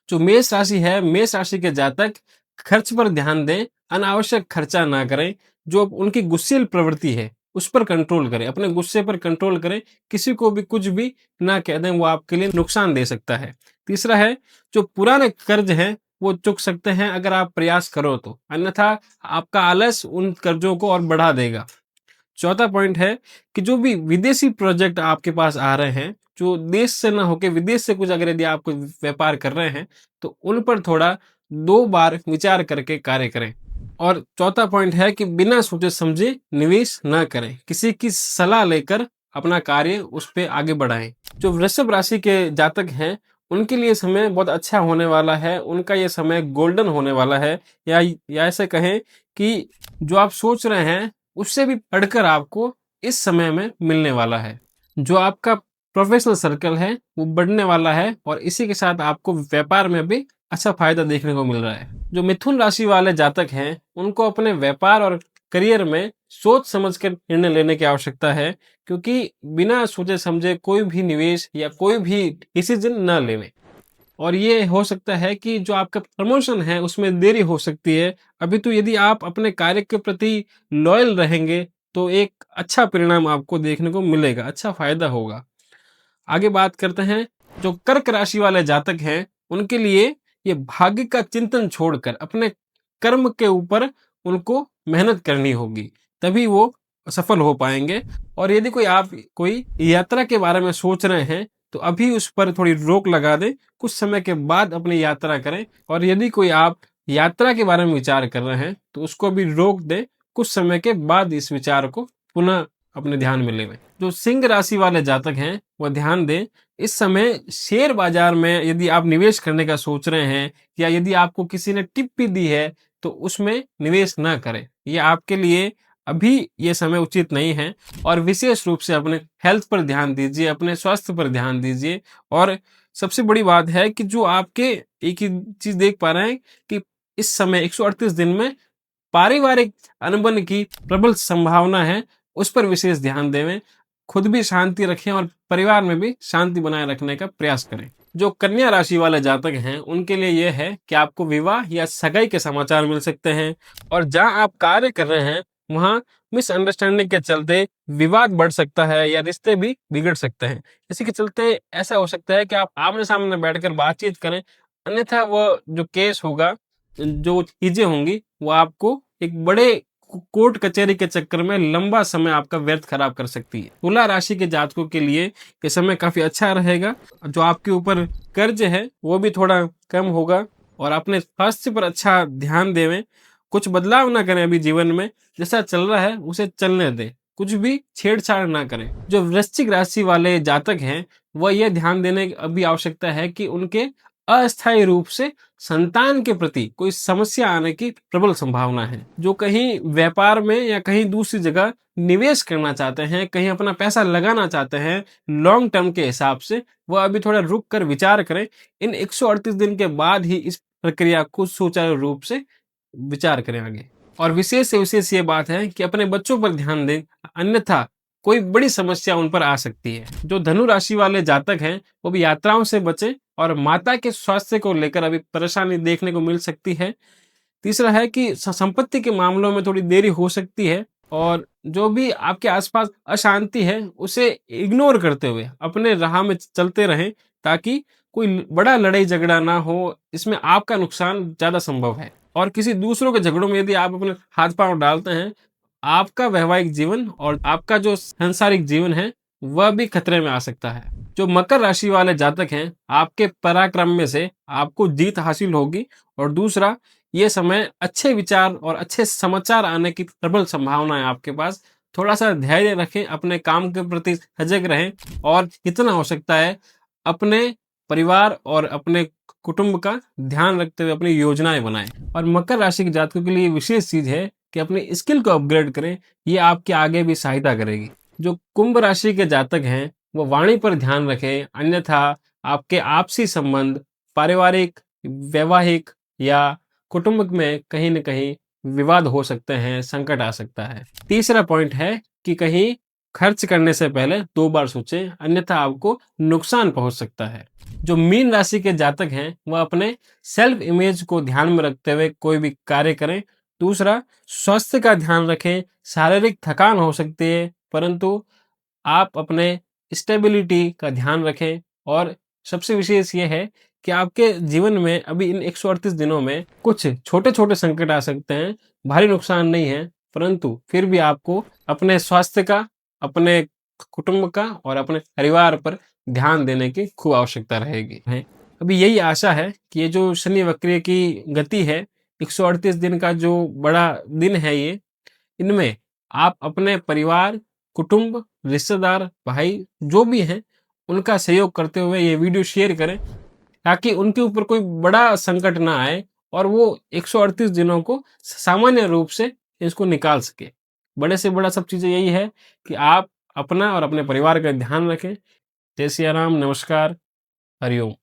जो मेष राशि है, मेष राशि के जातक खर्च पर ध्यान दें, अनावश्यक खर्चा ना करें। जो उनकी गुस्सैल प्रवृत्ति है, उस पर कंट्रोल करें, अपने गुस्से पर कंट्रोल करें, किसी को भी कुछ भी ना कह दें, वो आपके लिए नुकसान दे सकता है। तीसरा है, जो पुराने कर्ज हैं, वो चुक सकते हैं अगर आप प्रयास करो तो, अन्यथा आपका आलस उन कर्जों को और बढ़ा देगा। चौथा पॉइंट है कि जो भी विदेशी प्रोजेक्ट आपके पास आ रहे हैं, जो देश से ना होके विदेश से कुछ अगर यदि आप कोई व्यापार कर रहे हैं, तो उन पर थोड़ा 2 बार विचार करके कार्य करें। और चौथा पॉइंट है कि बिना सोचे समझे निवेश ना करें। किसी की सलाह लेकर अपना कार्य उस पे आगे बढ़ाएँ। जो वृषभ राशि के जातक हैं, उनके लिए समय बहुत अच्छा होने वाला है। उनका ये समय गोल्डन होने वाला है, या ऐसे कहें कि जो आप सोच रहे हैं, उससे भी बढ़कर आपको इस समय में मिलने वाला है। जो आपका प्रोफेशनल सर्कल है, वो बढ़ने वाला है और इसी के साथ आपको व्यापार में भी अच्छा फ़ायदा देखने को मिल रहा है। जो मिथुन राशि वाले जातक हैं, उनको अपने व्यापार और करियर में सोच समझ कर निर्णय लेने की आवश्यकता है, क्योंकि बिना सोचे समझे कोई भी निवेश या कोई भी डिसीजन न लें। और ये हो सकता है कि जो आपका प्रमोशन है, उसमें देरी हो सकती है। अभी तो यदि आप अपने कार्य के प्रति लॉयल रहेंगे, तो एक अच्छा परिणाम आपको देखने को मिलेगा, अच्छा फ़ायदा होगा। आगे बात करते हैं, जो कर्क राशि वाले जातक हैं, उनके लिए ये भाग्य का चिंतन छोड़कर अपने कर्म के ऊपर उनको मेहनत करनी होगी, तभी वो सफल हो पाएँगे। और यदि कोई यात्रा के बारे में सोच रहे हैं, तो अभी उस पर थोड़ी रोक लगा दें, कुछ समय के बाद अपनी यात्रा करें। और यदि कोई आप यात्रा के बारे में विचार कर रहे हैं, तो उसको भी रोक दें, कुछ समय के बाद इस विचार को पुनः अपने ध्यान में लेवें। जो सिंह राशि वाले जातक हैं, वह ध्यान दें, इस समय शेयर बाजार में यदि आप निवेश करने का सोच रहे हैं, या यदि आपको किसी ने टिप भी दी है, तो उसमें निवेश ना करें। ये आपके लिए अभी ये समय उचित नहीं है। और विशेष रूप से अपने हेल्थ पर ध्यान दीजिए, अपने स्वास्थ्य पर ध्यान दीजिए। और सबसे बड़ी बात है कि जो आपके एक ही चीज़ देख पा रहे हैं कि इस समय 138 दिन में पारिवारिक अनबन की प्रबल संभावना है, उस पर विशेष ध्यान देवें। खुद भी शांति रखें और परिवार में भी शांति बनाए रखने का प्रयास करें। जो कन्या राशि वाले जातक हैं, उनके लिए यह है कि आपको विवाह या सगाई के समाचार मिल सकते हैं। और जहां आप कार्य कर रहे हैं, वहां मिसअंडरस्टैंडिंग के चलते विवाद बढ़ सकता है या रिश्ते भी बिगड़ सकते हैं। इसी के चलते ऐसा हो सकता है कि आप आमने सामने बैठकर बातचीत करें, अन्यथा वो जो केस होगा, जो चीजें होंगी, वो आपको एक बड़े कोर्ट कचहरी के चक्कर में लंबा समय आपका व्यर्थ खराब कर सकती है। तुला राशि के जातकों के लिए ये समय काफी अच्छा रहेगा। जो आपके ऊपर कर्ज है, वो भी थोड़ा कम होगा। और अपने स्वास्थ्य पर अच्छा ध्यान देवें। कुछ बदलाव ना करें अभी जीवन में, जैसा चल रहा है उसे चलने दें, कुछ भी छेड़छाड़ ना करें। जो वृश्चिक राशि वाले जातक हैं, वह यह ध्यान देने की अभी आवश्यकता है कि उनके अस्थायी रूप से संतान के प्रति कोई समस्या आने की प्रबल संभावना है। जो कहीं व्यापार में या कहीं दूसरी जगह निवेश करना चाहते हैं, कहीं अपना पैसा लगाना चाहते हैं लॉन्ग टर्म के हिसाब से, वह अभी थोड़ा रुक कर विचार करें। इन 138 दिन के बाद ही इस प्रक्रिया को सुचारू रूप से विचार करें आगे। और विशेष से विशेष ये बात है कि अपने बच्चों पर ध्यान दें, अन्यथा कोई बड़ी समस्या उन पर आ सकती है। जो धनु राशि वाले जातक हैं, वो भी यात्राओं से बचें और माता के स्वास्थ्य को लेकर अभी परेशानी देखने को मिल सकती है। तीसरा है कि संपत्ति के मामलों में थोड़ी देरी हो सकती है। और जो भी आपके आसपास अशांति है, उसे इग्नोर करते हुए अपने राह में चलते रहें, ताकि कोई बड़ा लड़ाई झगड़ा ना हो, इसमें आपका नुकसान ज्यादा संभव है। और किसी दूसरों के झगड़ों में यदि आप अपने हाथ पांव डालते हैं, आपका वैवाहिक जीवन और आपका जो सांसारिक जीवन है, वह भी खतरे में आ सकता है। जो मकर राशि वाले जातक हैं, आपके पराक्रम में से आपको जीत हासिल होगी। और दूसरा, ये समय अच्छे विचार और अच्छे समाचार आने की प्रबल संभावना है आपके पास। थोड़ा सा धैर्य रखें, अपने काम के प्रति सजग रहें, और जितना हो सकता है अपने परिवार और अपने कुटुंब का ध्यान रखते हुए अपनी योजनाएं बनाएं। और मकर राशि के जातकों के लिए विशेष चीज है कि अपनी स्किल को अपग्रेड करें, ये आपके आगे भी सहायता करेगी। जो कुंभ राशि के जातक हैं, वो वाणी पर ध्यान रखें, अन्यथा आपके आपसी संबंध, पारिवारिक, वैवाहिक या कुटुंब में कहीं न कहीं विवाद हो सकते हैं, संकट आ सकता है। तीसरा पॉइंट है कि कहीं खर्च करने से पहले 2 बार सोचें, अन्यथा आपको नुकसान पहुँच सकता है। जो मीन राशि के जातक हैं, वह अपने सेल्फ इमेज को ध्यान में रखते हुए कोई भी कार्य करें। दूसरा, स्वास्थ्य का ध्यान रखें। शारीरिक थकान हो सकती है, परंतु आप अपने स्टेबिलिटी का ध्यान रखें। और सबसे विशेष ये है कि आपके जीवन में अभी इन 138 दिनों में कुछ छोटे-छोटे संकट आ सकते हैं, भारी नुकसान नहीं है, परंतु फिर भी आपको अपने स्वास्थ्य का, अपने कुटुंब का और अपने परिवार पर ध्यान देने की खूब आवश्यकता रहेगी। है। अभी यही आशा है कि ये जो शनि वक्र की गति है, 138 दिन का जो बड़ा दिन है ये, इनमें आप अपने परिवार, कुटुंब, रिश्तेदार, भाई जो भी हैं, उनका सहयोग करते हुए ये वीडियो शेयर करें, ताकि उनके ऊपर कोई बड़ा संकट ना आए और वो 138 दिनों को सामान्य रूप से इसको निकाल सके। बड़े से बड़ा सब चीज़ें यही है कि आप अपना और अपने परिवार का ध्यान रखें। जय सिया राम, नमस्कार, हरि ओम।